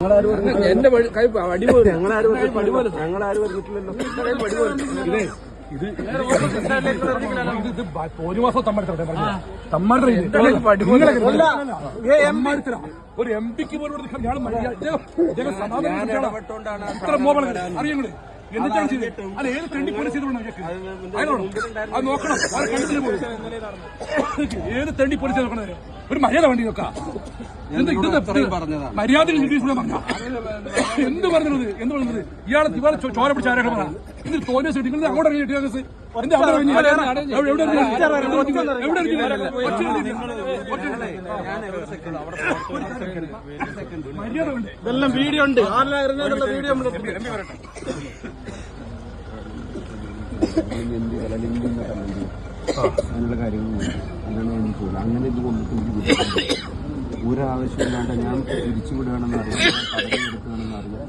എന്റെ കൈ അടിപോലെ ഞങ്ങളാരും പറഞ്ഞിട്ടില്ലല്ലോ. ഇത് ഒരു മാസം ഒരു എം പിക്ക് പോലും അറിയങ്ങള് എന്നിട്ടാണ് ചെയ്തത്. അത് ഏത് തെണ്ടി പോലും ചെയ്തോളൂ. അത് നോക്കണം. ഏത് തെണ്ടി പോലീസ് നോക്കണത് ഒരു മര്യാദ വേണ്ടി നോക്കാം. മര്യാദ എന്ത് പറഞ്ഞത് ഇയാളെ ചോര പിടിച്ച ആരാണ് പറഞ്ഞത്? ഇതിൽ തോന്നിയ നിങ്ങൾ അങ്ങോട്ട് ഇറങ്ങി കേസ് ഇതെല്ലാം വീഡിയോ ഉണ്ട്. വീഡിയോ അങ്ങനെയുള്ള കാര്യങ്ങൾ അതാണ് എനിക്ക് തോന്നുന്നത്. അങ്ങനെ ഇത് കൊണ്ടിട്ട് എനിക്ക് ഒരാവശ്യമില്ലാണ്ട് ഞാൻ തിരിച്ചുവിടുകയാണെന്ന് അറിയാം, പദവി എടുക്കുകയാണെന്ന് അറിയാം,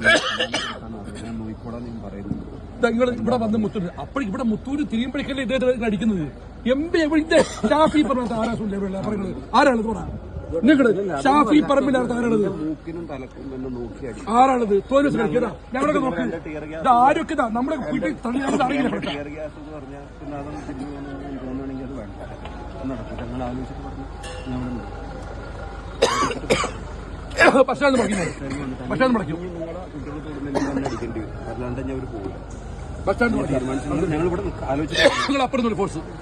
ഞാൻ നോക്കിക്കോളാന്ന് ഞാൻ പറയുന്നുണ്ട്. നിങ്ങൾ ഇവിടെ വന്ന് മുത്തൂര് അപ്പോൾ ഇവിടെ മുത്തൂര് തിരിയുമ്പോഴേക്കല്ലേ ഇദ്ദേഹത്തെ അടിക്കുന്നത്. എം പി എവിടെ ഷാഫി പറമ്പിൽ പറയുന്നത് ആരാണിത് പറ? നിങ്ങള് ഷാഫി പറമ്പിനകത്ത് ആരാണത്? മൂക്കിനും തലക്കും എന്നെ നോക്കി അടിക്കും. ആരാണത്? തോന്നിയ കളിക്കതാ ഞങ്ങളൊക്കെ നോക്കി ആരൊക്കെ നമ്മുടെ വീട്ടിൽ തള്ളിയാണെന്ന് അറിയില്ല. ടിയർ ഗ്യാസ് എന്ന് പറഞ്ഞാൽ പിന്നെ അതൊന്നും തിരിഞ്ഞു തോന്നുകയാണെങ്കിൽ അത് വേണ്ട നടക്കും. ഞങ്ങൾ ആലോചിച്ചിട്ട് പറഞ്ഞു ഞാൻ പക്ഷേ മുടക്കും നിങ്ങളെ കുട്ടികൾ തോന്നുന്നില്ല അടിക്കേണ്ടി വരും. അല്ലാണ്ട് ഞാൻ അവർ പോകില്ല. പക്ഷേ തീരുമാനിച്ചു. ഞങ്ങളിവിടെ ആലോചിച്ചു നിങ്ങൾ അപ്പുറത്തുള്ള ഫോഴ്സ്